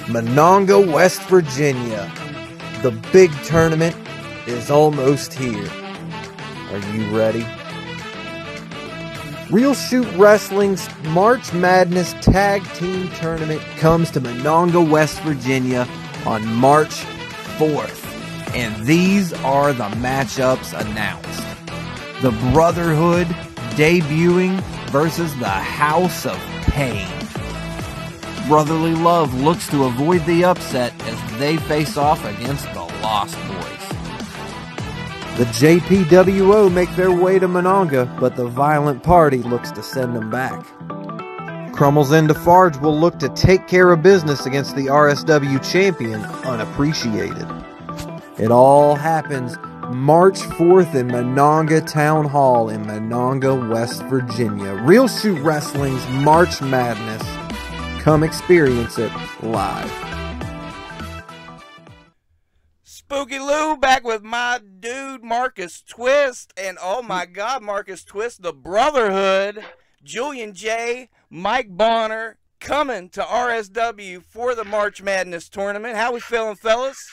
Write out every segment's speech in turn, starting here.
Monongah, West Virginia. The big tournament is almost here. Are you ready? Real Shoot Wrestling's March Madness Tag Team Tournament comes to Monongah, West Virginia on March 4th. And these are the matchups announced. The Brotherhood debuting versus the House of Payne. Brotherly Love looks to avoid the upset as they face off against the Lost Boys. The JPWO make their way to Monongah, but the Violent Party looks to send them back. Crumbles and Defarge will look to take care of business against the RSW champion, Unappreciated. It all happens March 4th in Monongah Town Hall in Monongah, West Virginia. Real Shoot Wrestling's March Madness. Come experience it live. Spooky Lou back with my dude Marcus Twist, and oh my God, Marcus Twist, the Brotherhood, Julian J, Mike Bonner, coming to RSW for the March Madness tournament. How we feeling, fellas?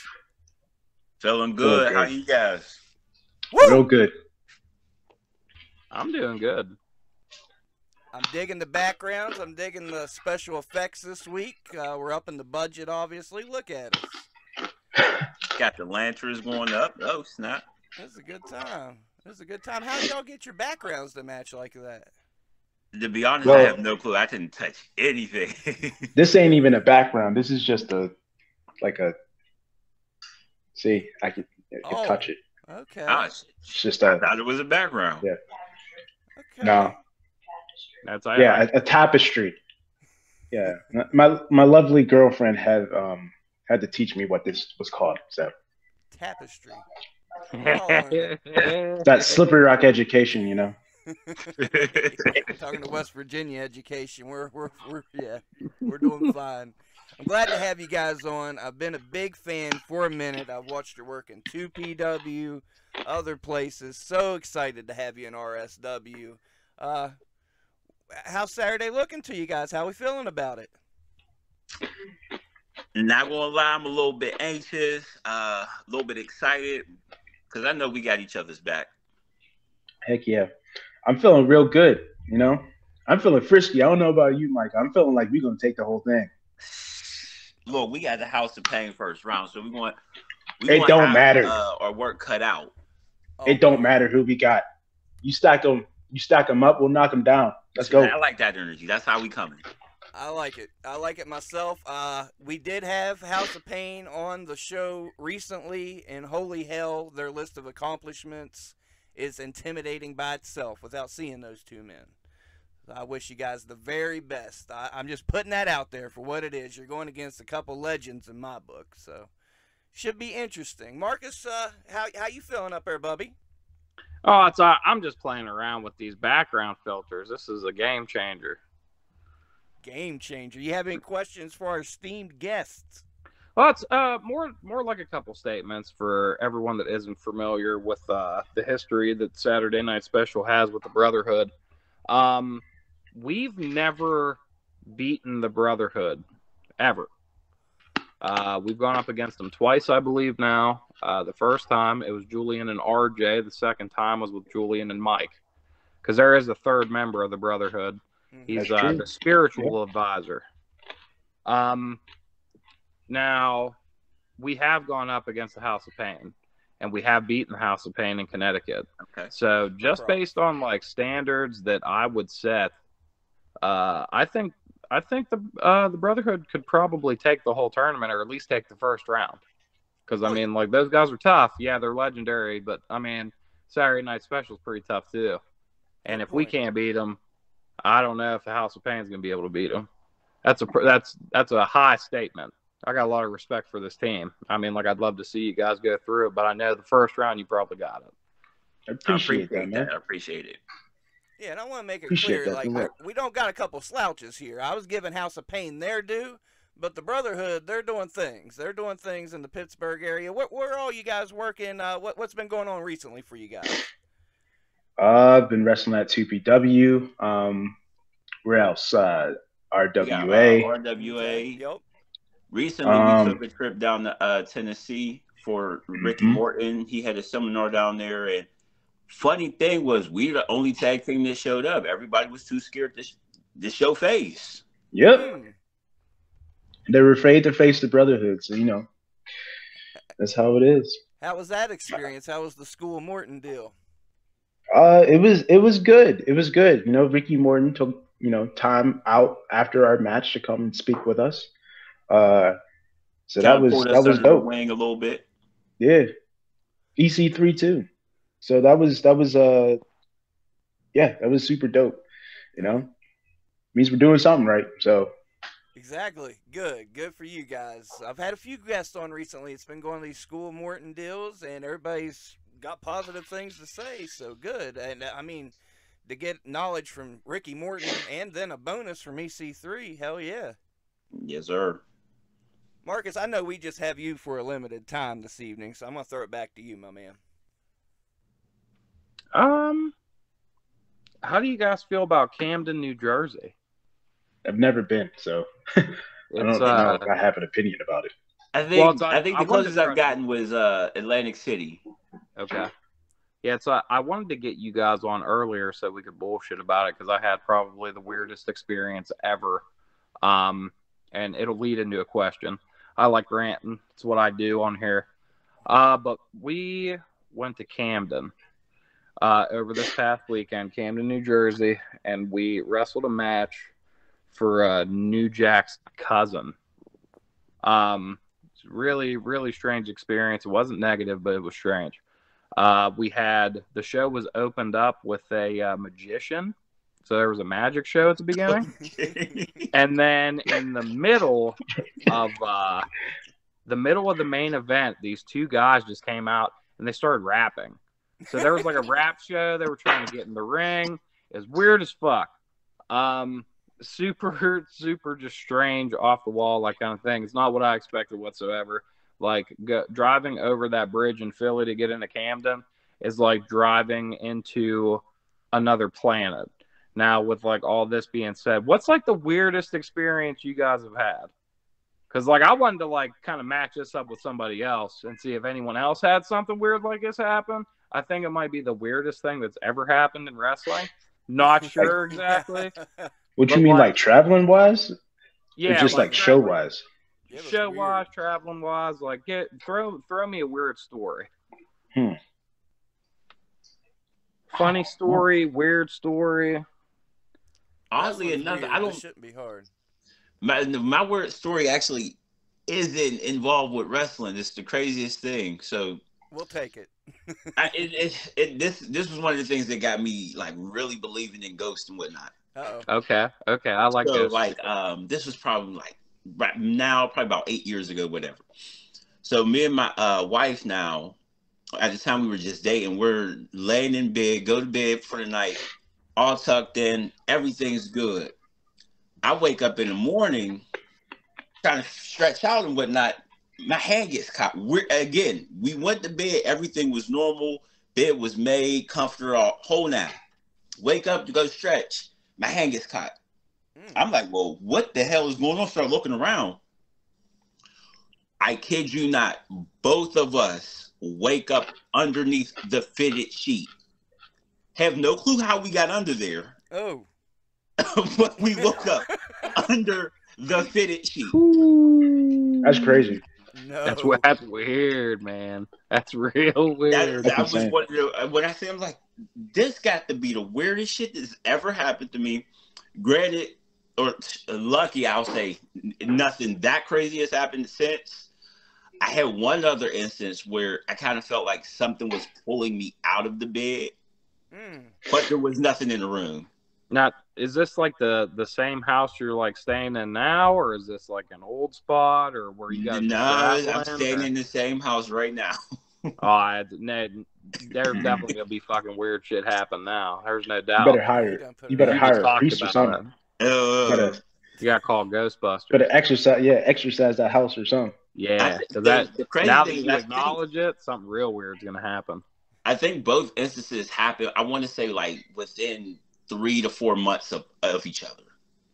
Feeling good. How you guys? Woo! Real good. I'm doing good. I'm digging the backgrounds. I'm digging the special effects this week. We're up in the budget, obviously. Look at us. Got the lanterns going up. Oh, snap. This is a good time. This is a good time. How did y'all get your backgrounds to match like that? To be honest, I have no clue. I didn't touch anything. This ain't even a background. This is just see, I can touch it. Okay. Oh, it's just I thought it was a background. Yeah. Okay. No. That's a tapestry. Yeah. My lovely girlfriend had to teach me what this was called. So tapestry. That slippery rock education, you know. Talking to West Virginia education, we're doing fine. I'm glad to have you guys on. I've been a big fan for a minute. I've watched your work in 2PW, other places. So excited to have you in RSW. How's Saturday looking to you guys? How we feeling about it? Not gonna lie, I'm a little bit anxious, a little bit excited, because I know we got each other's back. Heck yeah. I'm feeling real good, you know? I'm feeling frisky. I don't know about you, Mike. I'm feeling like we're going to take the whole thing. Look, we got the House of Payne first round, so it don't matter. Our work cut out. It don't matter who we got. You stack them up, we'll knock them down. Let's go. I like that energy. That's how we coming. I like it. I like it myself. We did have House of Payne on the show recently, and holy hell, their list of accomplishments is intimidating by itself without seeing those two men. I wish you guys the very best. I'm just putting that out there for what it is. You're going against a couple legends in my book, so should be interesting. Marcus, how you feeling up there, bubby? Oh, I'm just playing around with these background filters. This is a game changer. Game changer. You have any questions for our esteemed guests? Well, it's more like a couple statements for everyone that isn't familiar with the history that Saturday Night Special has with the Brotherhood. We've never beaten the Brotherhood, ever. We've gone up against them twice, I believe now. The first time, it was Julian and RJ. The second time was with Julian and Mike. Because there is a third member of the Brotherhood. He's the spiritual advisor. Now, we have gone up against the House of Payne, and we have beaten the House of Payne in Connecticut. Okay. So just based on like standards that I would set, I think the Brotherhood could probably take the whole tournament, or at least take the first round. Because I mean, like, those guys are tough. Yeah, they're legendary, but I mean, Saturday Night Special is pretty tough too. And if we can't beat them, I don't know if the House of Payne is going to be able to beat them. That's a high statement. I got a lot of respect for this team. I mean, like, I'd love to see you guys go through it, but I know the first round you probably got it. I appreciate that, man. I appreciate it. Yeah, and I want to make it clear, like, we don't got a couple slouches here. I was giving House of Payne their due, but the Brotherhood, they're doing things. They're doing things in the Pittsburgh area. Where are all you guys working? What's been going on recently for you guys? I've been wrestling at 2PW. Where else? RWA. RWA. Yep. Recently, we took a trip down to Tennessee for Ricky Morton. He had a seminar down there, and funny thing was, we the only tag team that showed up. Everybody was too scared to show face. Yep. They were afraid to face the Brotherhood, so that's how it is. How was that experience? How was the School of Morton deal? It was good. It was good. Ricky Morton took time out after our match to come and speak with us. So that was under dope. The wing a little bit. Yeah, EC3 too. So that was super dope. Means we're doing something right. So exactly, good for you guys. I've had a few guests on recently. It's been going to these School of Morton deals, and everybody's got positive things to say. So good, and I mean, to get knowledge from Ricky Morton and then a bonus from EC3, hell yeah. Yes, sir. Marcus, I know we just have you for a limited time this evening, so I'm going to throw it back to you, my man. How do you guys feel about Camden, New Jersey? I've never been, so I don't know if I have an opinion about it. I think the closest I've gotten was Atlantic City. Okay. Yeah, so I wanted to get you guys on earlier so we could bullshit about it because I had probably the weirdest experience ever. And it'll lead into a question. I like ranting. It's what I do on here. But we went to Camden over this past weekend, Camden, New Jersey, and we wrestled a match for New Jack's cousin. It's really, really strange experience. It wasn't negative, but it was strange. The show was opened up with a magician. So there was a magic show at the beginning. And then in the middle of the main event, these two guys just came out and they started rapping. So there was like a rap show. They were trying to get in the ring. It was weird as fuck. Super, super just strange, off the wall, like kind of thing. It's not what I expected whatsoever. Like driving over that bridge in Philly to get into Camden is like driving into another planet. Now, with like all this being said, what's like the weirdest experience you guys have had? Because like I wanted to like kind of match this up with somebody else and see if anyone else had something weird like this happen. I think it might be the weirdest thing that's ever happened in wrestling. Not sure exactly. What you mean, like traveling wise? Yeah, or just like show wise. Show wise, traveling wise, like throw me a weird story. Funny story, weird story. Oddly enough, It shouldn't be hard. My weird story actually isn't involved with wrestling. It's the craziest thing. So we'll take it. This was one of the things that got me like really believing in ghosts and whatnot. Okay, I like so, this. Like this was probably like right now, probably about 8 years ago, whatever. So me and my wife now, at the time we were just dating, we're laying in bed, go to bed for the night, all tucked in, everything's good. I wake up in the morning, trying to stretch out and whatnot. My hand gets caught. We went to bed, everything was normal, bed was made, comforter, whole nine. Wake up to go stretch, my hand gets caught. I'm like, well, what the hell is going on? Start looking around. I kid you not, both of us wake up underneath the fitted sheet. Have no clue how we got under there. Oh. But we woke up under the fitted sheet. That's crazy. No. That's weird, man. That's real weird. I was wondering, when I say, I'm like, this got to be the weirdest shit that's ever happened to me. Granted, or lucky, I'll say, nothing that crazy has happened since. I had one other instance where I kind of felt like something was pulling me out of the bed, but there was nothing in the room. Now, is this like the same house you're like staying in now, or is this like an old spot, or where you guys? No, I'm staying in the same house right now. There's definitely gonna be fucking weird shit happen now. There's no doubt. You better hire a priest or something. You gotta call Ghostbusters. Better exercise that house or something. Yeah, so now that you acknowledge it, something real weird's gonna happen. I think both instances happened. I want to say like within 3 to 4 months of each other.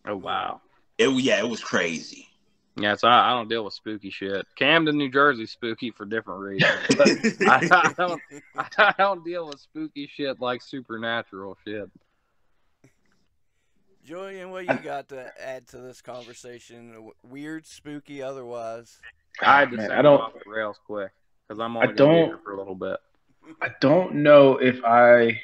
Oh wow! It was crazy. Yeah, so I don't deal with spooky shit. Camden, New Jersey, spooky for different reasons. But I don't deal with spooky shit like supernatural shit. Julian, what you got to add to this conversation? Weird, spooky, otherwise. I had to Man, send it off the rails quick because I'm only going to be here for a little bit. I don't know if I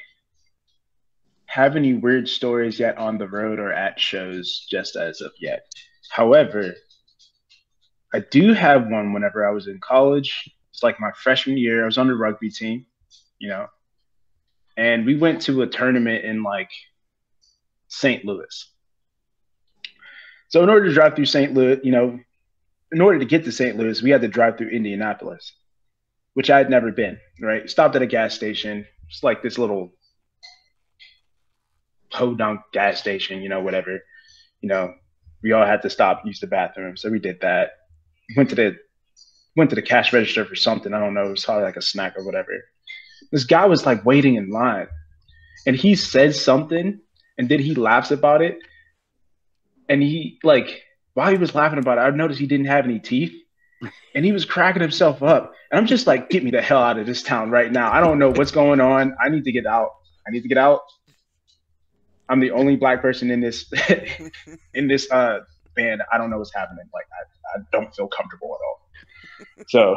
have any weird stories yet on the road or at shows just as of yet. However, I do have one whenever I was in college. It's like my freshman year. I was on the rugby team, and we went to a tournament in like St. Louis. So in order to drive through St. Louis, in order to get to St. Louis, we had to drive through Indianapolis, which I had never been, right? Stopped at a gas station. It's like this little podunk gas station, whatever. We all had to stop, use the bathroom. So we did that. Went to the cash register for something. I don't know. It was probably like a snack or whatever. This guy was like waiting in line, and he said something, and then he laughs about it. And he while he was laughing about it, I noticed he didn't have any teeth, and he was cracking himself up. And I'm just like, get me the hell out of this town right now. I don't know what's going on. I need to get out. I'm the only black person in this band. I don't know what's happening. Like, I don't feel comfortable at all. So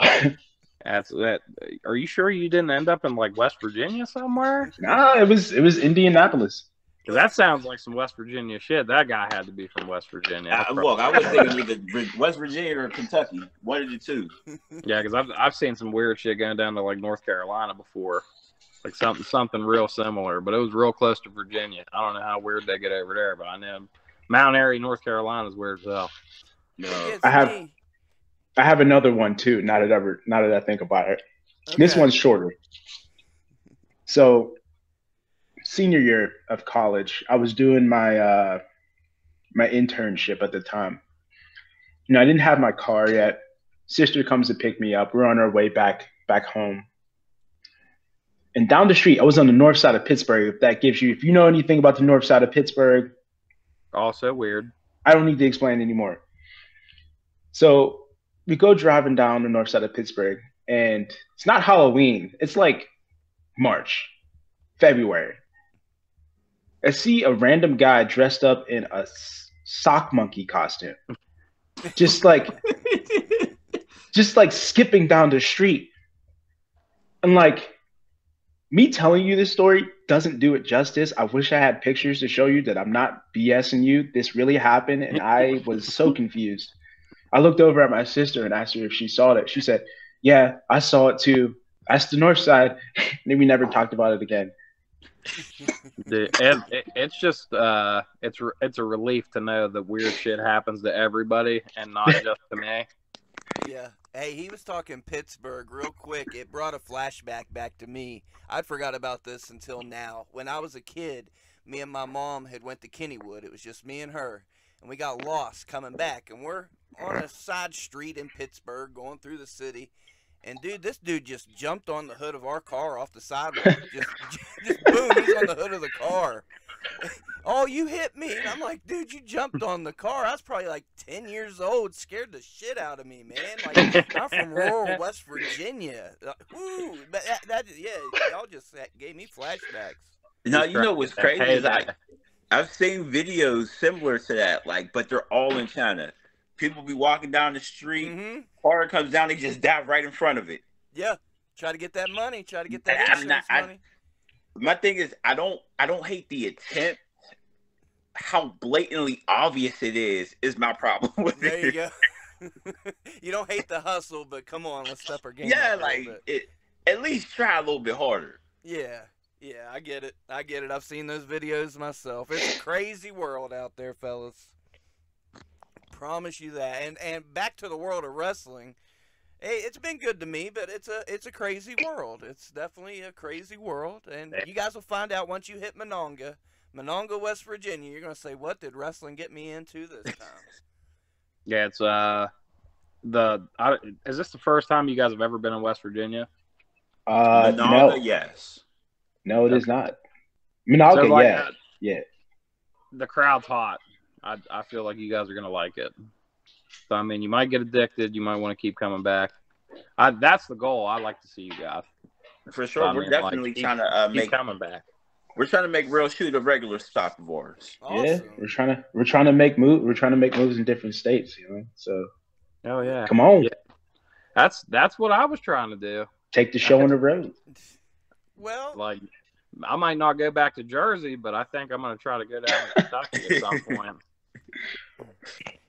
That's that. Are you sure you didn't end up in like West Virginia somewhere? nah, it was Indianapolis. Because that sounds like some West Virginia shit. That guy had to be from West Virginia. Look, I was thinking either West Virginia or Kentucky. One of the two. Yeah, because I've seen some weird shit going down to like North Carolina before, like something real similar. But it was real close to Virginia. I don't know how weird they get over there, but I know Mount Airy, North Carolina is weird as hell. No. I have another one too. Now that I think about it, okay. This one's shorter. So, senior year of college, I was doing my my internship at the time. I didn't have my car yet. Sister comes to pick me up. We're on our way back home. And down the street, I was on the north side of Pittsburgh. If you know anything about the north side of Pittsburgh. Also weird. I don't need to explain anymore. So we go driving down the north side of Pittsburgh, and it's not Halloween. It's like March, February. I see a random guy dressed up in a sock monkey costume, just like skipping down the street. And like, me telling you this story doesn't do it justice. I wish I had pictures to show you that I'm not BSing you. This really happened, and I was so confused. I looked over at my sister and asked her if she saw it. She said, "Yeah, I saw it too. That's the north side." And then we never talked about it again. It's just it's a relief to know that weird shit happens to everybody and not just to me. Yeah. Hey, he was talking Pittsburgh real quick. It brought a flashback back to me. I'd forgot about this until now. When I was a kid, me and my mom had went to Kennywood. It was just me and her. And we got lost coming back. And we're on a side street in Pittsburgh going through the city. And, dude, this dude just jumped on the hood of our car off the sidewalk. Just boom, he's on the hood of the car. "Oh, you hit me." And I'm like, "Dude, you jumped on the car." I was probably like 10 years old. Scared the shit out of me, man. Like, I'm from rural West Virginia. Woo. But y'all just gave me flashbacks. Now, you know what's crazy is I've seen videos similar to that, but they're all in China. People be walking down the street, car comes down, they just dive right in front of it. Yeah, try to get that money, try to get that insurance money. My thing is, I don't hate the attempt. How blatantly obvious it is my problem with it. There you go. You don't hate the hustle, but come on, let's step our game up. Yeah, at least try a little bit harder. Yeah, I get it. I've seen those videos myself. It's a crazy world out there, fellas. Promise you that. And back to the world of wrestling. Hey, it's been good to me, but it's a crazy world. It's definitely a crazy world, and you guys will find out once you hit Monongah, West Virginia. You're gonna say, "What did wrestling get me into this time?" Yeah, it's is this the first time you guys have ever been in West Virginia? Monongah, no. Yes. No, it is not. Monongah, yeah. The crowd's hot. I feel like you guys are gonna like it. So, I mean, you might get addicted. You might want to keep coming back. That's the goal. I like to see you guys. For sure. So, I We're mean, definitely trying to keep coming back. We're trying to make Real Shoot a regular stop of ours. Awesome. Yeah, we're trying to make moves in different states, you know. So, oh yeah, come on, yeah. That's what I was trying to do. Take the show on the road. Well, like I might not go back to Jersey, but I think I'm going to try to go down to Kentucky at some point.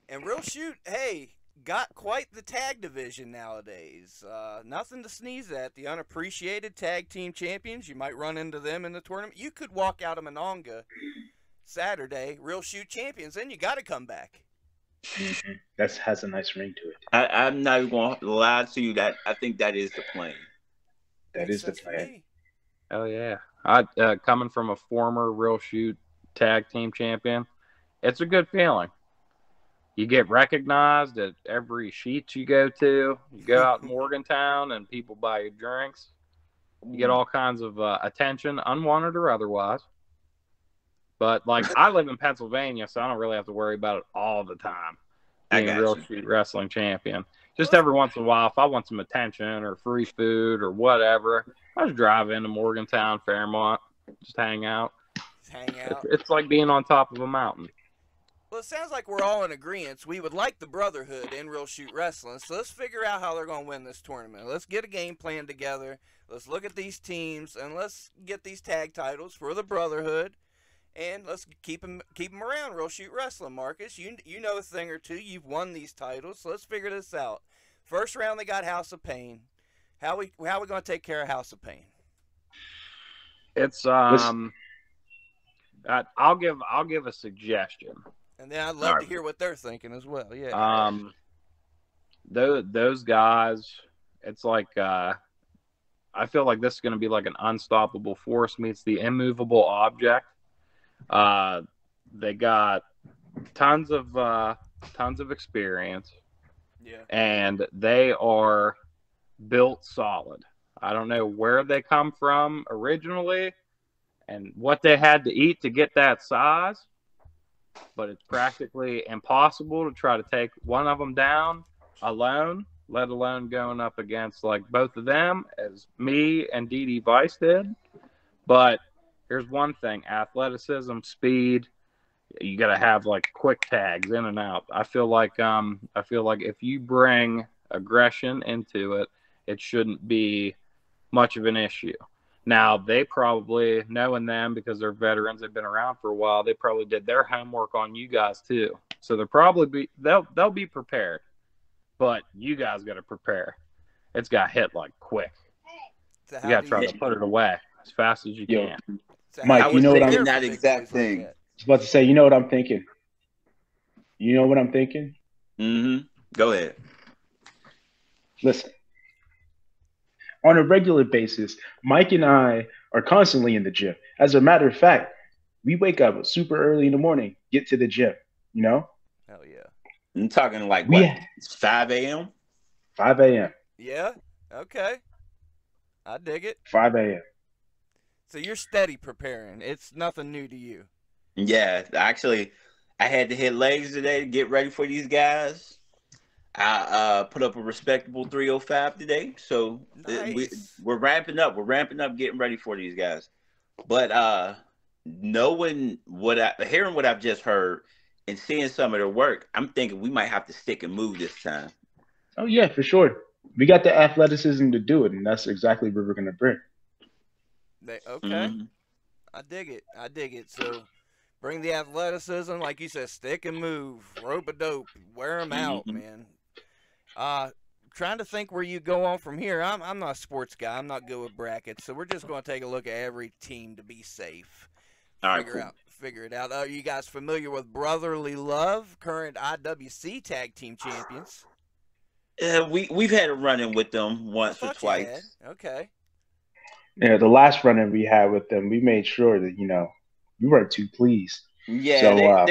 And Real Shoot, hey, got quite the tag division nowadays. Nothing to sneeze at. The unappreciated tag team champions, you might run into them in the tournament. You could walk out of Monongah Saturday, Real Shoot champions, then you got to come back. That has a nice ring to it. I'm not going to lie to you. That I think that is the plan. That is the plan. Oh yeah, coming from a former Real Shoot tag team champion, it's a good feeling. You get recognized at every sheet you go to. You go out in Morgantown and people buy you drinks. You get all kinds of attention, unwanted or otherwise. But, like, I live in Pennsylvania, so I don't really have to worry about it all the time. Being a Real Shoot wrestling champion. Just every once in a while, if I want some attention or free food or whatever, I just drive into Morgantown, Fairmont, just hang out. It's like being on top of a mountain. Well, it sounds like we're all in agreement. We would like the Brotherhood in Real Shoot Wrestling, so let's figure out how they're going to win this tournament. Let's get a game plan together. Let's look at these teams, and let's get these tag titles for the Brotherhood, and let's keep them around Real Shoot Wrestling, Marcus. You know a thing or two. You've won these titles, so let's figure this out. First round, they got House of Payne. How we going to take care of House of Payne? It's I'll give a suggestion. And then I'd love to hear what they're thinking as well. Yeah. Those guys, it's like I feel like this is going to be like an unstoppable force meets the immovable object. They got tons of experience. Yeah. And they are built solid. I don't know where they come from originally and what they had to eat to get that size, but it's practically impossible to try to take one of them down alone, let alone going up against like both of them as me and Dee Vice did. But here's one thing: athleticism, speed. You got to have like quick tags in and out. I feel like if you bring aggression into it, it shouldn't be much of an issue. Now, they probably, knowing them because they're veterans, they've been around for a while, they probably did their homework on you guys too. So they'll be prepared. But you guys got to prepare. It's got hit like quick. So you got to try to put it away as fast as you can. So Mike, you know what I'm that exact thing. I was about to say, you know what I'm thinking? You know what I'm thinking? Mm-hmm. Go ahead. Listen. On a regular basis, Mike and I are constantly in the gym. As a matter of fact, we wake up super early in the morning, get to the gym, you know? Hell yeah. I'm talking like what? It's 5 a.m.? 5 a.m. Yeah. Okay. I dig it. 5 a.m. So you're steady preparing. It's nothing new to you. Yeah. Actually, I had to hit legs today to get ready for these guys. I put up a respectable 305 today. So nice. we're ramping up. We're ramping up, getting ready for these guys. But hearing what I've just heard and seeing some of their work, I'm thinking we might have to stick and move this time. Oh, yeah, for sure. We got the athleticism to do it, and that's exactly what we're going to bring. Okay. Mm-hmm. I dig it. So bring the athleticism, like you said, stick and move, rope-a-dope, wear them out, man. Trying to think where you go on from here. I'm not a sports guy. I'm not good with brackets, so we're just going to take a look at every team to be safe. Figure it out. Are you guys familiar with Brotherly Love, current IWC Tag Team Champions? Yeah, we've had a run-in with them once or twice. Okay. Yeah, the last run-in we had with them, we made sure that, we weren't too pleased. Yeah,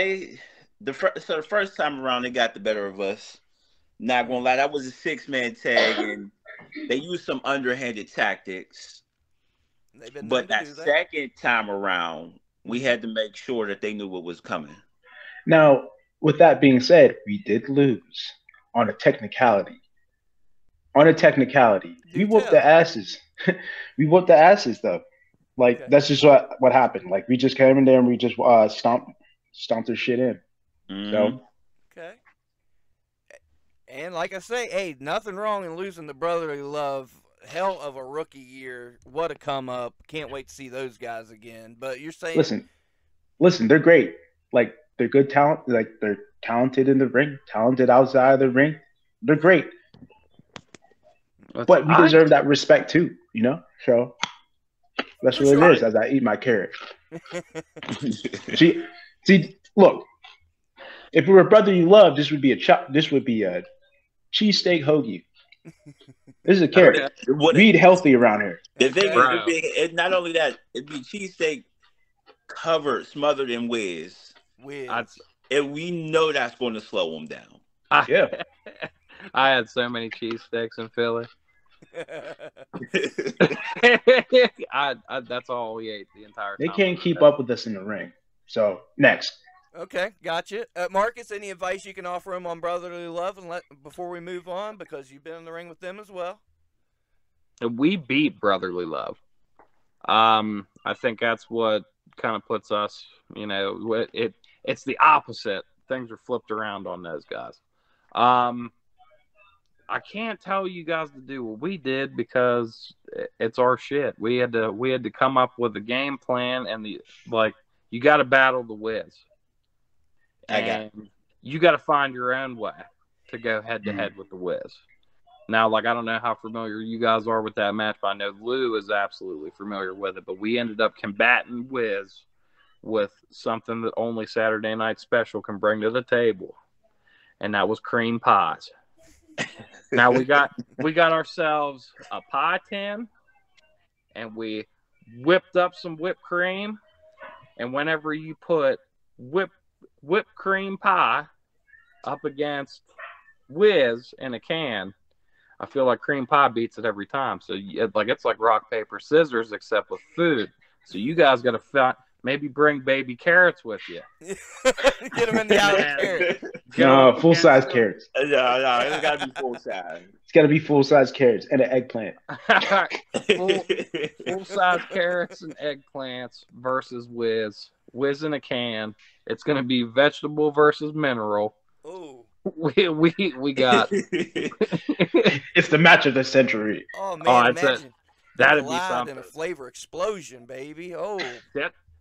the first time around, they got the better of us. Not gonna lie, that was a 6-man tag, and they used some underhanded tactics. But that second time around, we had to make sure that they knew what was coming. Now, with that being said, we did lose. on a technicality. On a technicality, we Do whooped tell. the asses. We whooped the asses though. Like Okay. that's just what happened. Like we just came in there and we just stomped their shit in. So Okay. And like I say, hey, nothing wrong in losing the brotherly love. Hell of a rookie year. What a come up. Can't wait to see those guys again. But you're saying, listen, they're great. Like they're good talent. Like they're talented in the ring, talented outside of the ring. They're great, but we deserve that respect too. You know, so that's For what sure. it is. As I eat my carrot. See, look. If we were brotherly love, this would be a cheesesteak hoagie. This is a carrot. We eat healthy around here. The thing Bro. is, it's not only that, it'd be cheesesteak covered, smothered in whiz. And we know that's going to slow them down. Yeah. I had so many cheesesteaks in Philly. That's all we ate the entire time. They can't keep up with us in the ring. So next. Okay, gotcha. Marcus, any advice you can offer him on brotherly love and before we move on, because you've been in the ring with them as well? We beat brotherly love. I think that's what kind of puts us, you know, it's the opposite. Things are flipped around on those guys. I can't tell you guys to do what we did because it's our shit. We had to come up with a game plan and you got to battle the Wiz. You got to find your own way to go head to head with the Wiz. Now, I don't know how familiar you guys are with that match, but I know Lou is absolutely familiar with it. But we ended up combating Wiz with something that only Saturday Night Special can bring to the table, and that was cream pies. Now we got ourselves a pie tin, and we whipped up some whipped cream, and whenever you put whipped cream pie up against Whiz in a can, I feel like cream pie beats it every time. So it's like rock, paper, scissors, except with food. So you guys got to maybe bring baby carrots with you. Get them in the out carrot. No, full-size carrots. No, it's got to be full size. It's got to be full-size carrots and an eggplant. Full-size carrots and eggplants versus Whiz. Whiz in a can. It's going to be vegetable versus mineral. Oh. We got. It's the match of the century. Oh man, imagine that'd be something. And a flavor explosion, baby. Oh,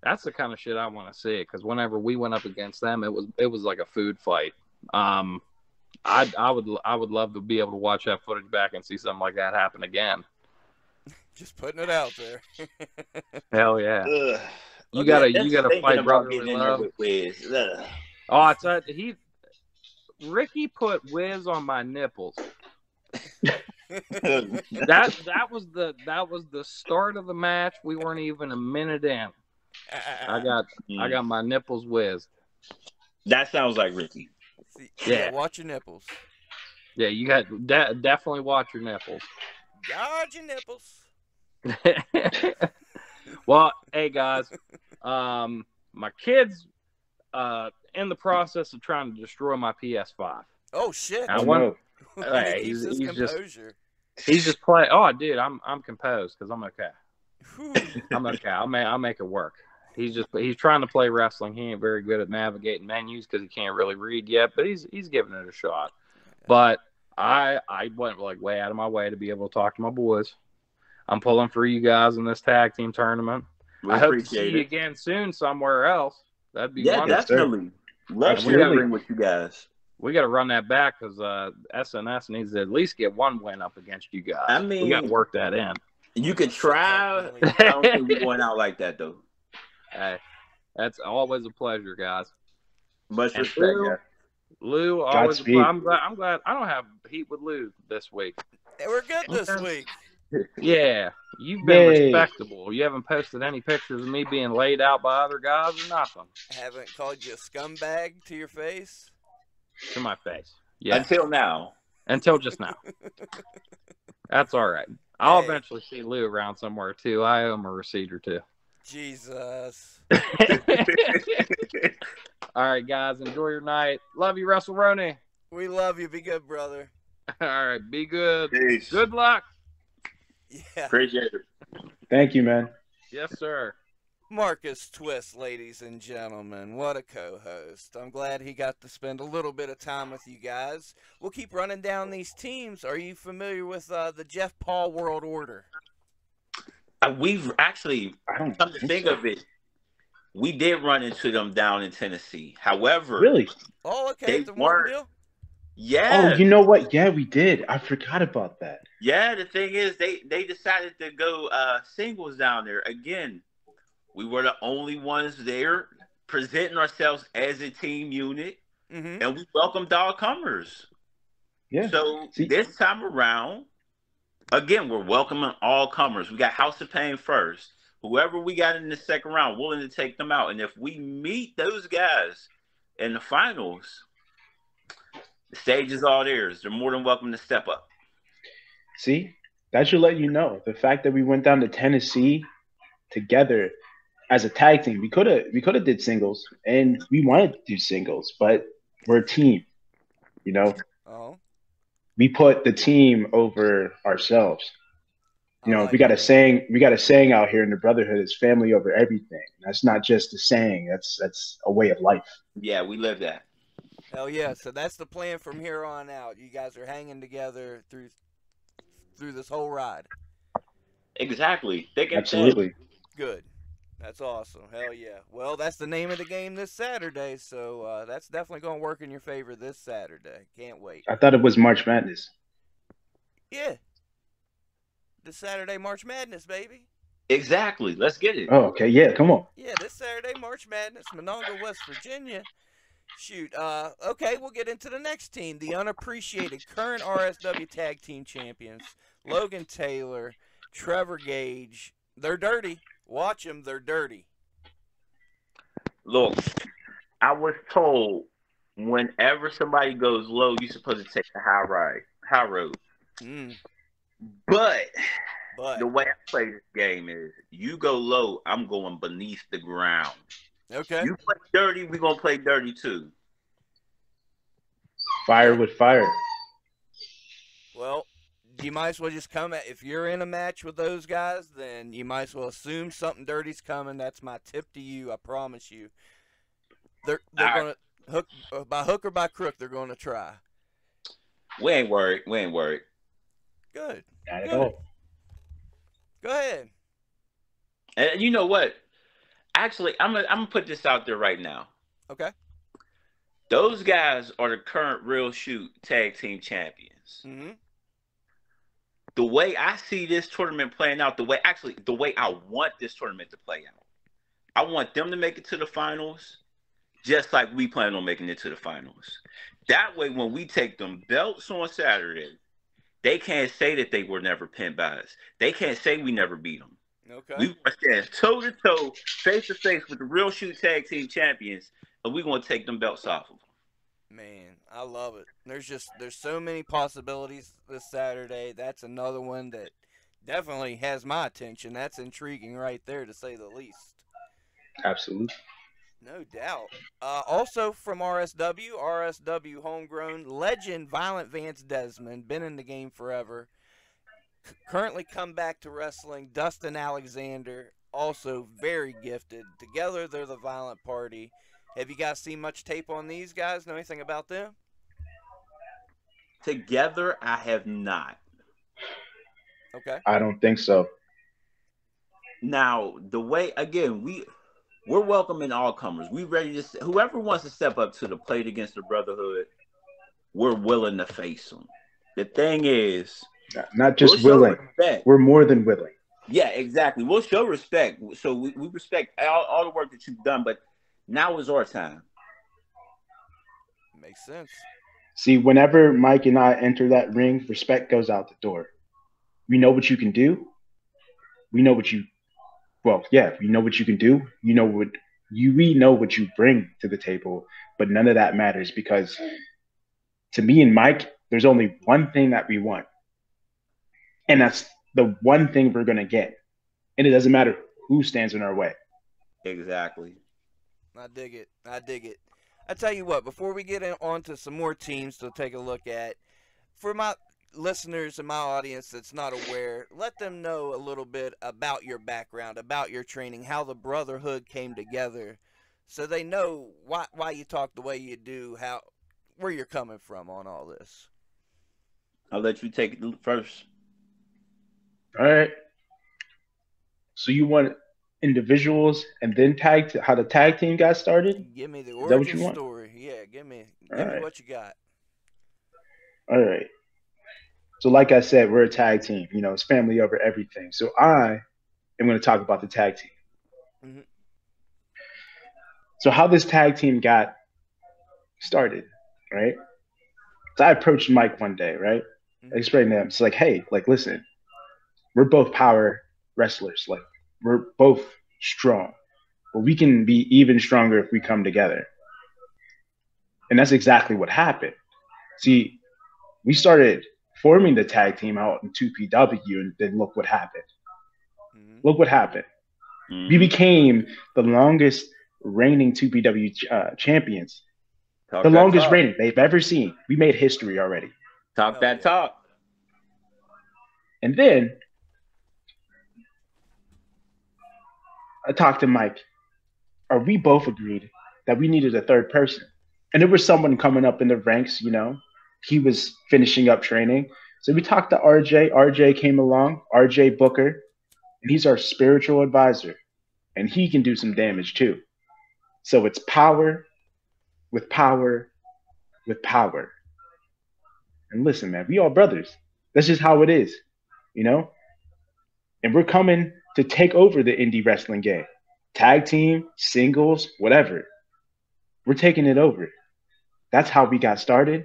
that's the kind of shit I want to see. Because whenever we went up against them, it was like a food fight. I would love to be able to watch that footage back and see something like that happen again. Just putting it out there. Hell yeah. Ugh. You gotta fight brotherly love. Oh, I tell you, Ricky put Wiz on my nipples. that was the start of the match. We weren't even a minute in. I got my nipples whizzed. That sounds like Ricky. Yeah, watch your nipples. Yeah, you got definitely watch your nipples. Guard your nipples. Well, hey guys, my kid's in the process of trying to destroy my PS5. Oh shit! Hey, he's just playing. Oh, dude, I'm composed because I'm okay. I'm okay. I'll make it work. He's trying to play wrestling. He ain't very good at navigating menus because he can't really read yet, but he's giving it a shot. But I went way out of my way to be able to talk to my boys. I'm pulling for you guys in this tag team tournament. I hope to see you again soon somewhere else. That'd be wonderful. Definitely. Love sharing with you guys. We got to run that back because SNS needs to at least get one win up against you guys. I mean, we got to work that in. You can try. I don't think we're going out like that, though. Hey, that's always a pleasure, guys. Much respect, Lou, always. I'm glad I don't have heat with Lou this week. Hey, we're good this week. Yeah, you've been respectable. You haven't posted any pictures of me being laid out by other guys or nothing. Haven't called you a scumbag to your face? To my face. Yeah. Until now. Until just now. That's all right. I'll eventually see Lou around somewhere, too. I owe him a receipt or two. Jesus. All right, guys. Enjoy your night. Love you, WrestleRoni. We love you. Be good, brother. All right, be good. Peace. Good luck. Yeah. Appreciate it. Thank you, man. Yes, sir. Marcus Twist, ladies and gentlemen. What a co-host. I'm glad he got to spend a little bit of time with you guys. We'll keep running down these teams. Are you familiar with the Jeff Paul World Order? We've actually, I don't come to think so. of it, we did run into them down in Tennessee. However, Really? Oh, okay. they It's a Morton weren't. deal? Yeah. Oh, you know what? Yeah, we did. I forgot about that. Yeah, the thing is, they decided to go singles down there. Again, we were the only ones there presenting ourselves as a team unit, Mm-hmm. and we welcomed all comers. Yeah. So See, this time around, again, we're welcoming all comers. We got House of Pain first. Whoever we got in the second round, willing to take them out. And if we meet those guys in the finals, the stage is all theirs. They're more than welcome to step up. see, that should let you know the fact that we went down to Tennessee together as a tag team. We could have did singles, and we wanted to do singles, but we're a team. You know, Oh, we put the team over ourselves. I like We got it. a saying. We got a saying out here in the Brotherhood: "It's family over everything." That's not just a saying. That's a way of life. Yeah, we live that. Hell yeah. So that's the plan from here on out. You guys are hanging together through this whole ride. Exactly. Thick and thin. Absolutely. Good. That's awesome. Hell yeah. Well, that's the name of the game this Saturday, so that's definitely going to work in your favor this Saturday. Can't wait. I thought it was March Madness. Yeah. This Saturday, March Madness, baby. Exactly. Let's get it. Oh, okay. Yeah, come on. Yeah, this Saturday, March Madness, Monongah, West Virginia. Shoot. Okay, we'll get into the next team. The unappreciated current RSW Tag Team Champions, Logan Taylor, Trevor Gage. They're dirty. Watch them. They're dirty. Look, I was told whenever somebody goes low, you're supposed to take the high road. Mm, But but the way I play this game is you go low, I'm going beneath the ground. okay. You play dirty, we're going to play dirty too. Fire with fire. Well, you might as well just come at. If you're in a match with those guys, then you might as well assume something dirty's coming. That's my tip to you. I promise you. They're gonna hook by hook or by crook. They're gonna try. We ain't worried. Good. Not at Good. all. Go ahead. And you know what? Actually, I'm gonna put this out there right now. Okay. Those guys are the current Real Shoot Tag Team Champions. Mm-hmm. The way I see this tournament playing out, the way I want this tournament to play out, I want them to make it to the finals, just like we plan on making it to the finals. That way, when we take them belts on Saturday, they can't say that they were never pinned by us. They can't say we never beat them. Okay. We want to stand toe to toe, face to face with the Real Shoot Tag Team Champions, and we're going to take them belts off of them. Man, I love it. There's so many possibilities this Saturday. That's another one that definitely has my attention. That's intriguing right there, to say the least. Absolutely. No doubt. Also from RSW homegrown legend Violent Vance Desmond, been in the game forever. Currently come back to wrestling. Dustin Alexander, also very gifted. Together, they're the Violent Party. Have you guys seen much tape on these guys? Know anything about them? Together, I have not. Okay. I don't think so. Now, the way, again, we're welcoming all comers. We ready to, whoever wants to step up to the plate against the Brotherhood, we're willing to face them. The thing is, Not just we'll show willing. respect. We're more than willing. Yeah, exactly. We'll show respect. So we respect all the work that you've done, but now is our time. Makes sense. See, whenever Mike and I enter that ring, respect goes out the door. We know what you can do. We know what you we know what you can do. We know what you bring to the table, but none of that matters because to me and Mike, there's only one thing that we want. And that's the one thing we're gonna get. And it doesn't matter who stands in our way. Exactly. I dig it. I tell you what, before we get on to some more teams to take a look at, for my listeners and my audience that's not aware, let them know a little bit about your background, about your training, how the Brotherhood came together, so they know why you talk the way you do, where you're coming from on all this. I'll let you take it first. All right. So you want individuals and then how the tag team got started? Give me the Is that what origin you want? story. Yeah, give me All right. what you got. All right. So like I said, we're a tag team. You know, it's family over everything. So I am going to talk about the tag team. Mm-hmm. So how this tag team got started, right? So I approached Mike one day, right? I explained to him, it's like, hey, like, listen, we're both power wrestlers. Like, we're both strong, but we can be even stronger if we come together. And that's exactly what happened. See, we started forming the tag team out in 2PW, and then look what happened. Mm-hmm. Look what happened. Mm-hmm. We became the longest reigning 2PW champions. Talk The that longest talk. reigning they've ever seen. We made history already. Talk Hell that yeah. talk. And then I talked to Mike. We both agreed that we needed a third person. And there was someone coming up in the ranks, you know, he was finishing up training. So we talked to RJ. RJ came along, RJ Booker, and he's our spiritual advisor. And he can do some damage too. So it's power with power with power. And listen, man, we all brothers. That's just how it is, you know? And we're coming to take over the indie wrestling game. Tag team, singles, whatever. We're taking it over. That's how we got started.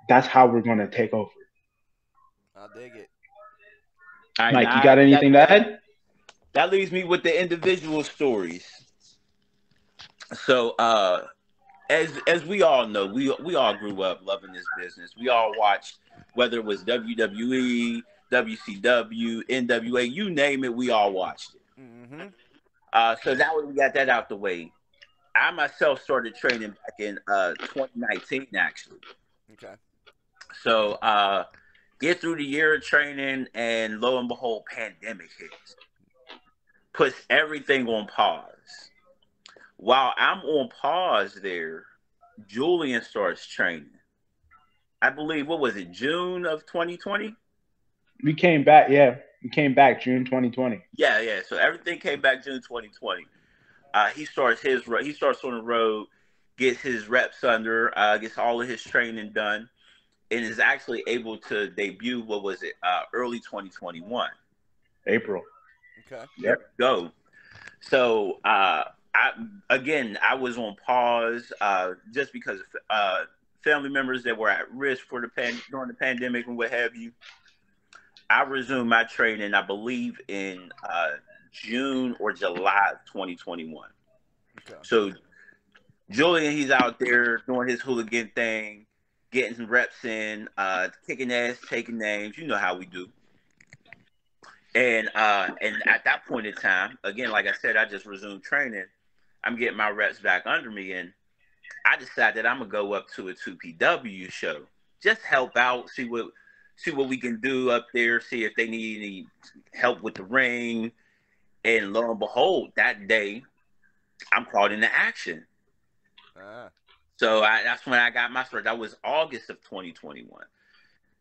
That's how we're going to take over. I dig it. All right, Mike, you now got anything to add? that leaves me with the individual stories. So, as we all know, we all grew up loving this business. We all watched, whether it was WWE, WCW, NWA, you name it, we all watched it. Mm-hmm. So now we got that out the way. I myself started training back in 2019, actually. Okay. So get through the year of training, and lo and behold, pandemic hits, puts everything on pause. While I'm on pause there, Julian starts training. I believe, what was it, June of 2020? We came back, yeah. We came back June 2020. Yeah. So everything came back June 2020. He starts on the road, gets his reps under, gets all of his training done, and is actually able to debut. What was it? Early 2021. April. Okay. Yep. Go. So I was on pause just because of family members that were at risk for during the pandemic and what have you. I resumed my training, I believe, in June or July of 2021. Okay. So Julian, he's out there doing his hooligan thing, getting some reps in, kicking ass, taking names. You know how we do. And at that point in time, again, like I said, I just resumed training. I'm getting my reps back under me, and I decided I'm gonna go up to a 2PW show, just help out, see what we can do up there, see if they need any help with the ring. And lo and behold, that day, I'm called into action. So that's when I got my start. That was August of 2021.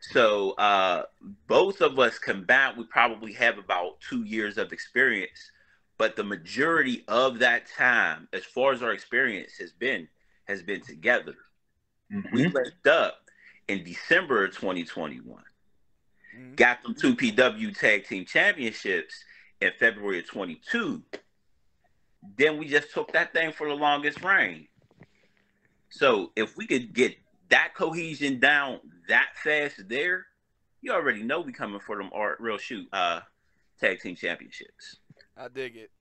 So both of us combined, we probably have about 2 years of experience. But the majority of that time, as far as our experience has been together. Mm-hmm. We linked up in December of 2021. Mm-hmm. Got them 2PW Tag Team Championships in February of 22. Then we just took that thing for the longest reign. So if we could get that cohesion down that fast there, you already know we coming for them real shoot Tag Team Championships. I dig it.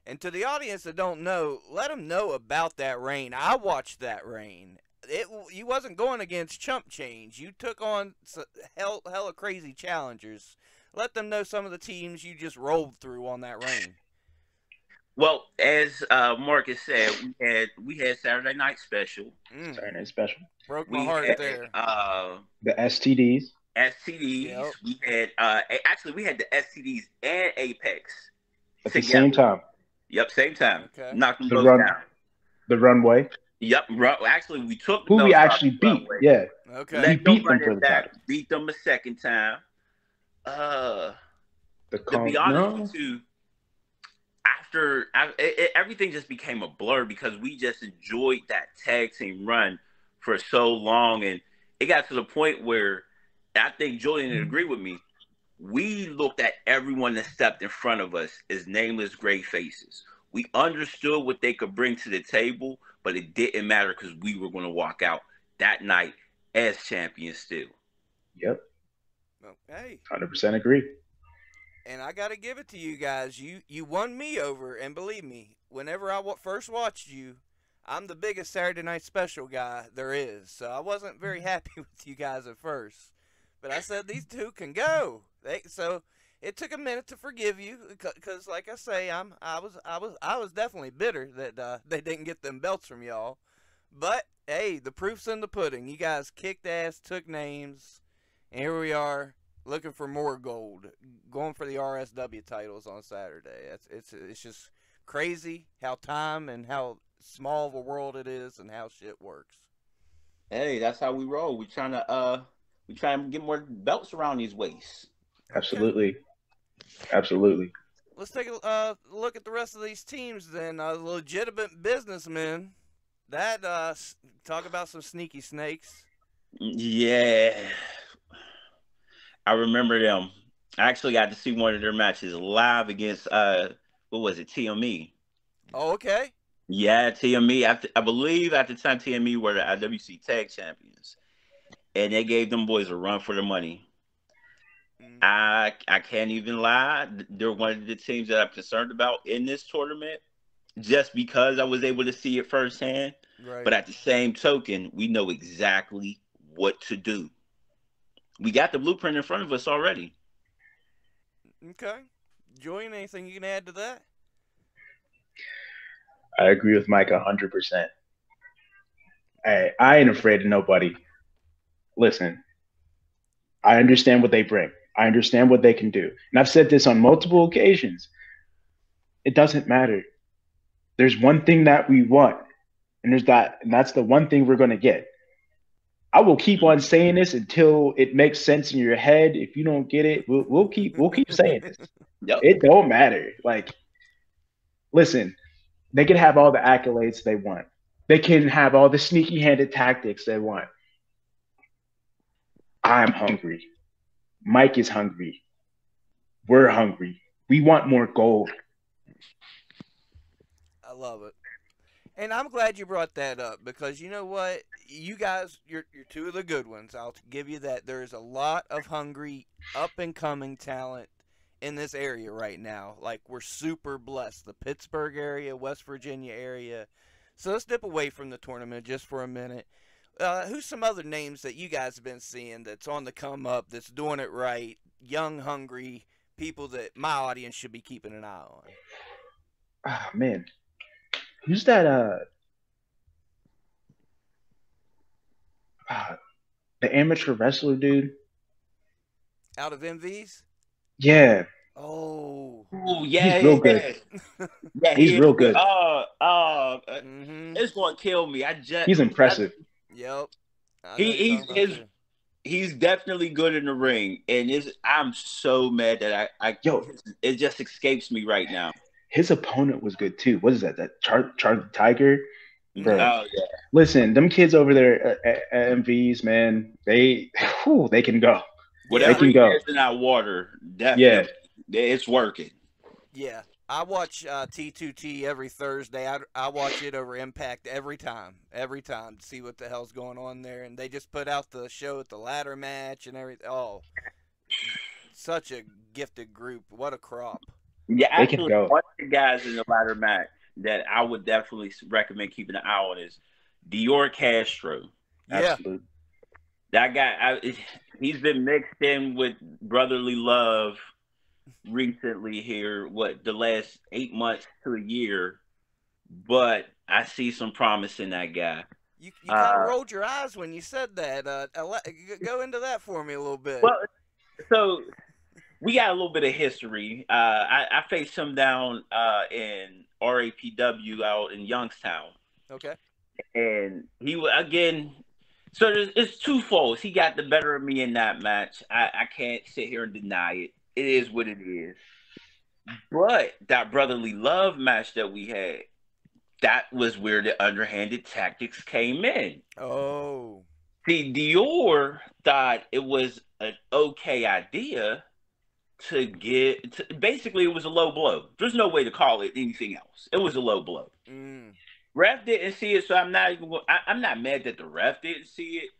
And to the audience that don't know, let them know about that reign. I watched that reign. You wasn't going against chump change. You took on hella crazy challengers. Let them know some of the teams you just rolled through on that reign. Well, as Marcus said, we had Saturday Night Special. Saturday Night Special. Broke my We heart had there. The STDs. STDs. Yep. We had actually we had the STDs and Apex At the together. same time. Yep, same time. Okay. Knocked them The both run. down. The runway. Yep. Actually, we took the Who we belts off actually the beat. runway. Yeah. Okay. We Let beat them run them for it the back. title. Beat them a second time. To be No. honest with you, everything just became a blur because we just enjoyed that tag team run for so long, and it got to the point where I think Julian would agree with me. We looked at everyone that stepped in front of us as nameless gray faces. We understood what they could bring to the table, but it didn't matter because we were going to walk out that night as champions still. Yep. Hey. 100% agree. And I got to give it to you guys. You won me over, and believe me, whenever I first watched you, I'm the biggest Saturday Night Special guy there is. So I wasn't very happy with you guys at first, but I said these two can go. So it took a minute to forgive you, because like I say, I was definitely bitter that they didn't get them belts from y'all. But hey, the proof's in the pudding. You guys kicked ass, took names, and here we are. Looking for more gold, going for the RSW titles on Saturday. It's just crazy how time and how small of a world it is and how shit works. Hey, that's how we roll. We trying to get more belts around these waists. Absolutely. Absolutely. Let's take a look at the rest of these teams then. Legitimate businessmen. That talk about some sneaky snakes. Yeah. I remember them. I actually got to see one of their matches live against what was it, TME? Oh, okay. Yeah, TME. I believe at the time TME were the IWC Tag Champions, and they gave them boys a run for the money. I can't even lie. They're one of the teams that I'm concerned about in this tournament, just because I was able to see it firsthand. Right. But at the same token, we know exactly what to do. We got the blueprint in front of us already. Okay. Julian, anything you can add to that? I agree with Mike 100%. Hey, I ain't afraid of nobody. Listen, I understand what they bring. I understand what they can do. And I've said this on multiple occasions. It doesn't matter. There's one thing that we want, and that's the one thing we're going to get. I will keep on saying this until it makes sense in your head. If you don't get it, we'll keep saying this. Yep. It don't matter. Like, listen, they can have all the accolades they want. They can have all the sneaky-handed tactics they want. I'm hungry. Mike is hungry. We're hungry. We want more gold. I love it. And I'm glad you brought that up, because you know what? You guys, you're two of the good ones. I'll give you that. There's a lot of hungry, up-and-coming talent in this area right now. Like, we're super blessed. The Pittsburgh area, West Virginia area. So let's dip away from the tournament just for a minute. Who's some other names that you guys have been seeing that's on the come up, that's doing it right, young, hungry people that my audience should be keeping an eye on? Ah, man. Who's that? The amateur wrestler dude. Out of MVs? Yeah. Oh. Ooh, yeah, He's real good. Yeah, He's real good. Mm-hmm. It's going to kill me. He's impressive. Yep. He's definitely good in the ring, and I'm so mad that it just escapes me right now. His opponent was good too. What is that? That Charlie Tiger? Bro. Oh yeah. Listen, them kids over there at MVs, man, they can go. Whatever they can go. in that water, definitely, it's working. Yeah, I watch T2T every Thursday. I watch it over Impact every time to see what the hell's going on there. And they just put out the show at the ladder match and everything. Oh, such a gifted group. What a crop. Yeah, actually, one of the guys in the ladder match that I would definitely recommend keeping an eye on is Dior Castro. Yeah. Absolutely. That guy, he's been mixed in with Brotherly Love recently here, the last 8 months to a year, but I see some promise in that guy. You kind of rolled your eyes when you said that. Go into that for me a little bit. Well, so we got a little bit of history. I faced him down in RAPW out in Youngstown. Okay. And he was again. So it's twofold. He got the better of me in that match. I can't sit here and deny it. It is what it is. But that brotherly love match that we had, that was where the underhanded tactics came in. Oh. See, Dior thought it was an okay idea to basically it was a low blow. There's no way to call it anything else. It was a low blow. Mm. Ref didn't see it, so I'm not mad that the ref didn't see it,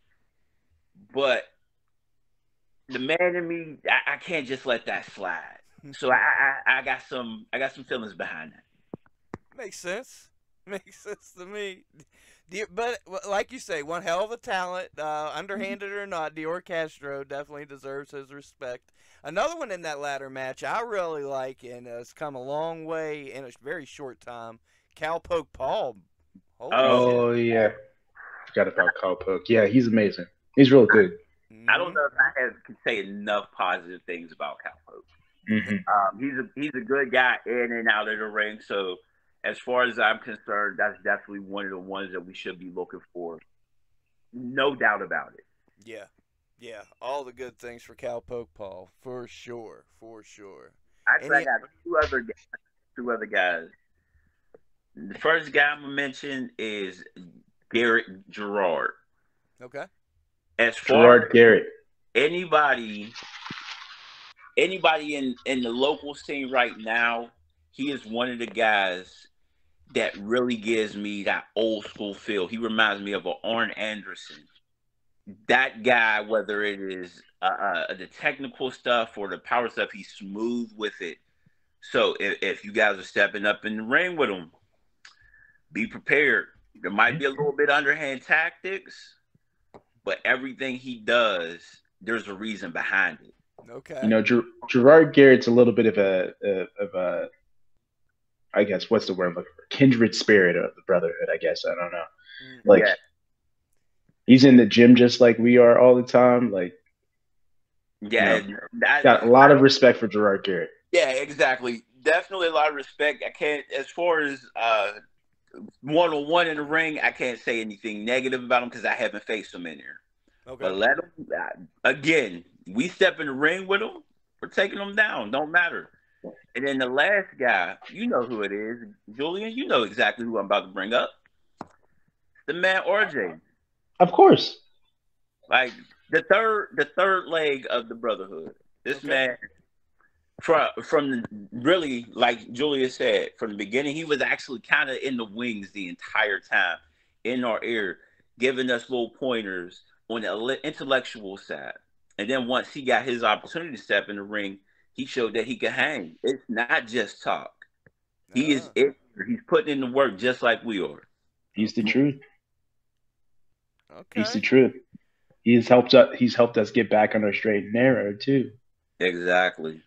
but the man in me, I can't just let that slide. So I got some feelings behind that. Makes sense. Makes sense to me. But like you say, one hell of a talent, underhanded or not. Dior Castro definitely deserves his respect. Another one in that ladder match I really like, and has come a long way in a very short time. Cowpoke Paul. Holy shit. Yeah. Forgot about Cowpoke. Yeah, he's amazing. He's real good. I don't know if I can say enough positive things about Cowpoke. Mm-hmm. He's a good guy in and out of the ring. So as far as I'm concerned, that's definitely one of the ones that we should be looking for. No doubt about it. Yeah. Yeah. All the good things for Cowpoke Paul. For sure. For sure. Actually, I got two other guys. The first guy I'm going to mention is Garrett Gerard. Okay. As far as Garrett. Anybody in the local scene right now, he is one of the guys that really gives me that old school feel. He reminds me of an Arn Anderson. That guy, whether it is the technical stuff or the power stuff, he's smooth with it. So if you guys are stepping up in the ring with him, be prepared. There might be a little bit underhand tactics, but everything he does, there's a reason behind it. Okay. You know, Gerard Garrett's a little bit of a I guess what's the word I'm looking for? Kindred spirit of the Brotherhood. I guess I don't know. Like he's in the gym just like we are all the time. Like yeah, got a lot of respect for Gerard Garrett. Yeah, exactly. Definitely a lot of respect. I can't, as far as one-on-one in the ring, I can't say anything negative about him because I haven't faced him in there. Okay. But let him, again, we step in the ring with him, we're taking him down. Don't matter. And then the last guy, you know who it is. Julian, you know exactly who I'm about to bring up. The man RJ. Of course. Like the third leg of the Brotherhood. This man, from really, like Julia said, from the beginning, he was actually kind of in the wings the entire time, in our ear, giving us little pointers on the intellectual side. And then once he got his opportunity to step in the ring, he showed that he could hang. It's not just talk. He is it. He's putting in the work just like we are. He's the truth. Okay. He's the truth. He's helped us get back on our straight and narrow too. Exactly.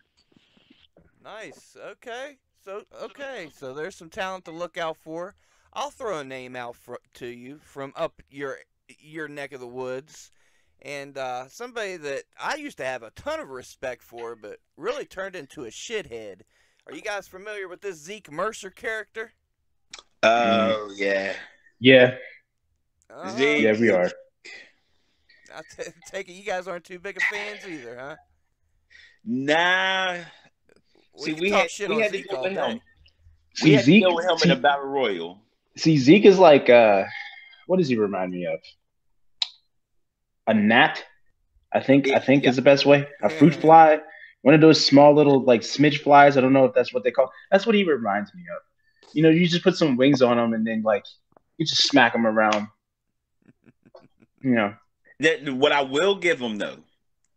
Nice. Okay. So there's some talent to look out for. I'll throw a name out to you from up your neck of the woods. And somebody that I used to have a ton of respect for, but really turned into a shithead. Are you guys familiar with this Zeke Mercer character? Oh, yeah. Yeah. Zeke. Yeah, we are. I take it you guys aren't too big of fans either, huh? Nah. We had to deal with him. We had to deal with him in a battle royal. See, Zeke is like, what does he remind me of? A gnat, I think is the best way. A fruit fly, one of those small little like smidge flies. I don't know if that's what they call. That's what he reminds me of. You know, you just put some wings on him and then like you just smack him around. You know. What I will give him though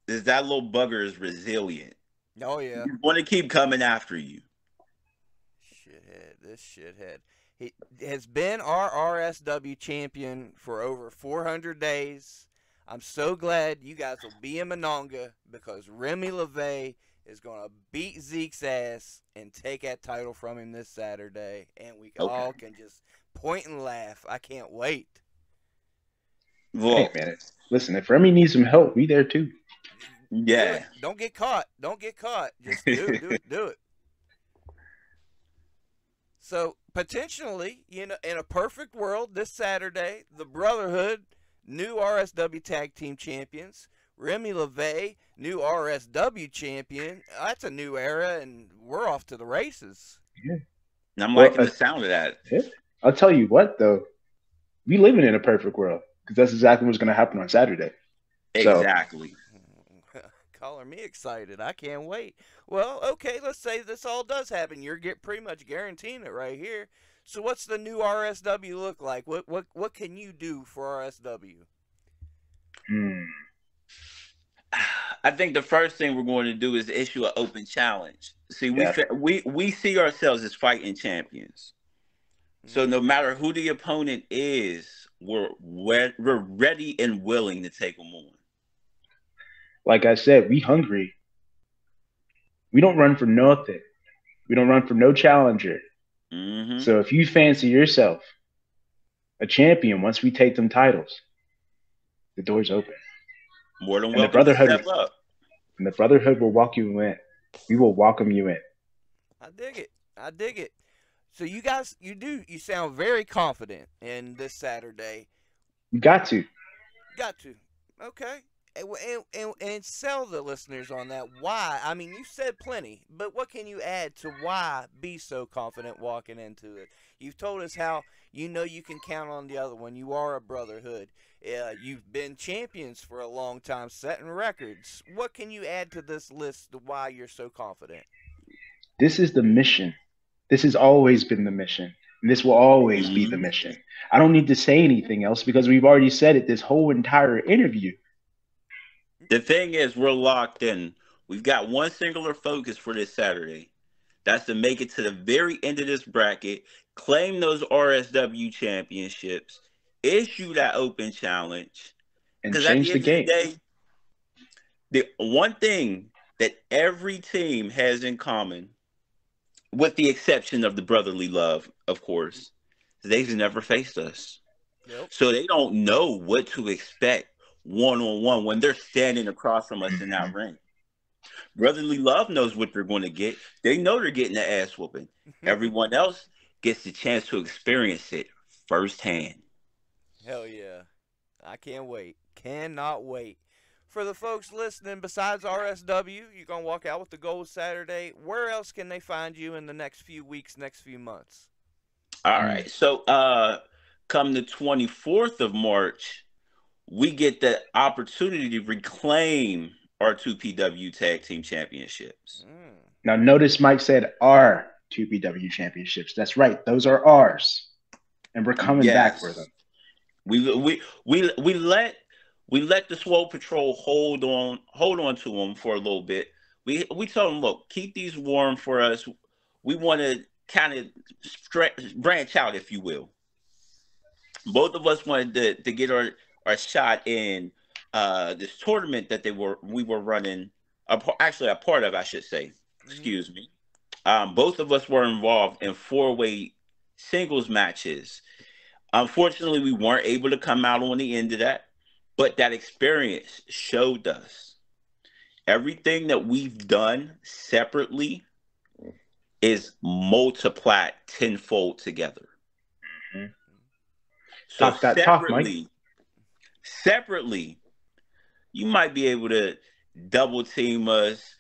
is that little bugger is resilient. Oh yeah. He's going to keep coming after you. This shithead. He has been our RSW champion for over 400 days. I'm so glad you guys will be in Monongah because Remy LeVay is going to beat Zeke's ass and take that title from him this Saturday, and we Okay. all can just point and laugh. I can't wait. Well, Hey, man, listen, if Remy needs some help, we there too. Do yeah. it. Don't get caught. Don't get caught. Just do it. Do it. Do it. So potentially, in a perfect world, this Saturday, the Brotherhood, new RSW Tag Team Champions, Remy LeVay, new RSW Champion. That's a new era, and we're off to the races. Yeah. And I'm Well, liking the sound of that. I'll tell you what, though, we living in a perfect world because that's exactly what's going to happen on Saturday. Exactly. Color me excited. I can't wait. Well, okay, let's say this all does happen. You're pretty much guaranteeing it right here. So what's the new RSW look like? What can you do for RSW? I think the first thing we're going to do is issue an open challenge. See, Yeah. we see ourselves as fighting champions. So no matter who the opponent is, we're ready and willing to take them on. Like I said, we hungry. We don't run for nothing. We don't run for no challenger. Mm-hmm. So if you fancy yourself a champion, once we take them titles, the door's open. More than And the welcome to Brotherhood, step up. and the Brotherhood will walk you in. We will welcome you in. I dig it. I dig it. So you guys, you sound very confident in this Saturday. You got to. Got to. Okay. And sell the listeners on that. Why? I mean, you said plenty, but what can you add to why be so confident walking into it? You've told us how you know you can count on the other one. You are a Brotherhood. You've been champions for a long time, setting records. What can you add to this list to why you're so confident? This is the mission. This has always been the mission. And this will always be the mission. I don't need to say anything else because we've already said it this whole entire interview. The thing is, we're locked in. We've got one singular focus for this Saturday. That's to make it to the very end of this bracket, claim those RSW championships, issue that open challenge, And because at change the the end of the game. day, the one thing that every team has in common, with the exception of the brotherly love, of course, they've never faced us. Nope. So they don't know what to expect one-on-one when they're standing across from us in that ring. Brotherly love knows what they're going to get. They know they're getting the ass whooping. Everyone else gets the chance to experience it firsthand. Hell yeah. I can't wait. Cannot wait. For the folks listening, besides RSW, you're going to walk out with the gold Saturday. Where else can they find you in the next few weeks, next few months? All right. So come the 24th of March, we get the opportunity to reclaim our 2PW Tag Team Championships. Now, notice Mike said our 2PW Championships. That's right. Those are ours. And we're coming back for them. We let the Swole Patrol hold on to them for a little bit. We told them, look, keep these warm for us. We want to kind of branch out, if you will. Both of us wanted to get our shot in this tournament that we were running. Actually, a part of, I should say. Excuse me. Both of us were involved in 4-way singles matches. Unfortunately, we weren't able to come out on the end of that, but that experience showed us everything that we've done separately is multiplied tenfold together. Mm-hmm. So talk that talk, Mike. Separately, you might be able to double team us,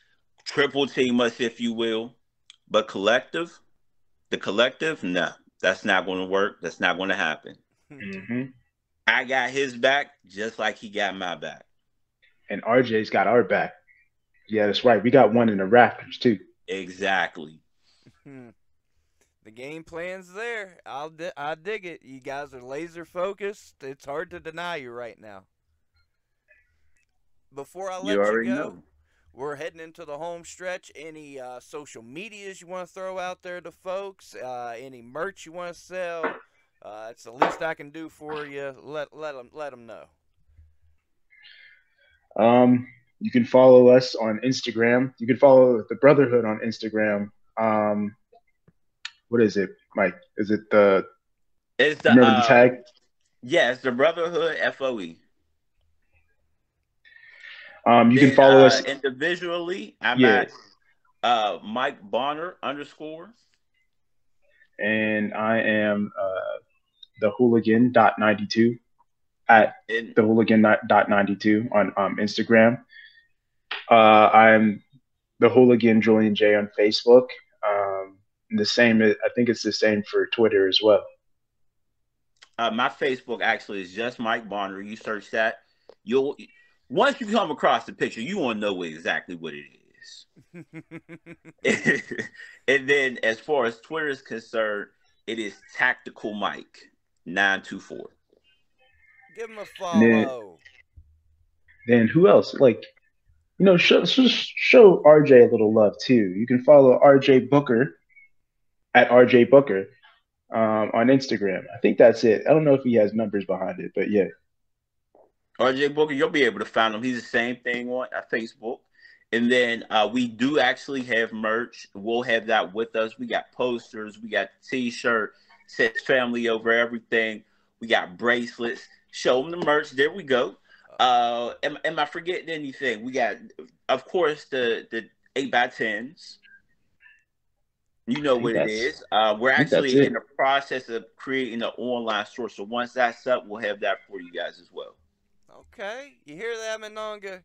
triple team us, if you will, but the collective, no, that's not going to work. That's not going to happen. Mm-hmm. I got his back just like he got my back. And RJ's got our back. Yeah, that's right. We got one in the rafters, too. Exactly. The game plan's there. I dig it. You guys are laser focused. It's hard to deny you right now. Before I let you go, we're heading into the home stretch. Any social medias you want to throw out there to folks? Any merch you want to sell? It's the least I can do for you. Let them know. You can follow us on Instagram. You can follow the Brotherhood on Instagram. What is it, Mike? Is it the? It's the Remember the tag? yeah, it's the Brotherhood FOE. You Then can follow us individually. I'm Yeah. at Mike Bonner _. And I am the hooligan.92 at And the hooligan.92 on Instagram. I'm the hooligan Julian J on Facebook. The same, I think it's the same for Twitter as well. my Facebook actually is just Mike Bonner. You search that, you'll once you come across the picture, you won't know exactly what it is. And then as far as Twitter is concerned, it is Tactical Mike 924. Give him a follow. Then who else? Like, show RJ a little love too. You can follow RJ Booker at RJ Booker on Instagram. I think that's it. I don't know if he has numbers behind it, but yeah. RJ Booker, you'll be able to find him. He's the same thing on Facebook. And then we do actually have merch. We'll have that with us. We got posters. We got T-shirt. Says family over everything. We got bracelets. Show them the merch. There we go. Am I forgetting anything? We got, of course, the 8x10s. You know what it is. We're actually in the process of creating an online store. So once that's up, we'll have that for you guys as well. Okay. You hear that, Mononga?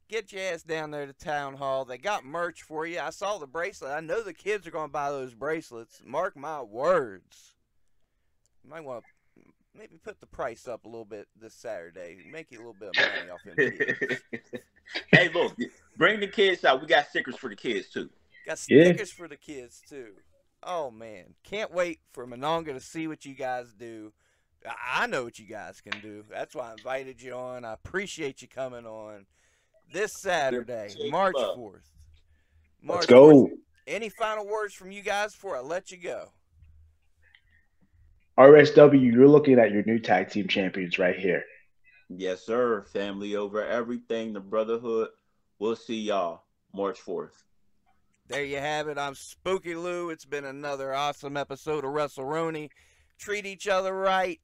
Get your ass down there to Town Hall. They got merch for you. I saw the bracelet. I know the kids are going to buy those bracelets. Mark my words. You might want to maybe put the price up a little bit this Saturday. Make you a little bit of money off them kids. Hey, look, bring the kids out. We got stickers for the kids, too. Got stickers for the kids, too. Oh, man. Can't wait for Mononga to see what you guys do. I know what you guys can do. That's why I invited you on. I appreciate you coming on this Saturday, March 4th. Let's go. 4th. Any final words from you guys before I let you go? RSW, you're looking at your new tag team champions right here. Yes, sir. Family over everything. The Brotherhood. We'll see y'all March 4th. There you have it. I'm Spooky Lou. It's been another awesome episode of WrestleRoni. Treat each other right.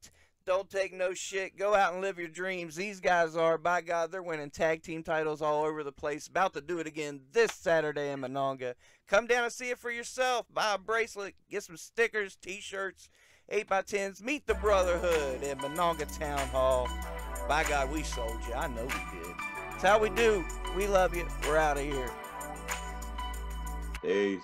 Don't take no shit. Go out and live your dreams. These guys are, by God, they're winning tag team titles all over the place. About to do it again this Saturday in Mononga. Come down and see it for yourself. Buy a bracelet. Get some stickers, T-shirts, 8x10s. Meet the Brotherhood in Mononga Town Hall. By God, we sold you. I know we did. That's how we do. We love you. We're out of here. Peace.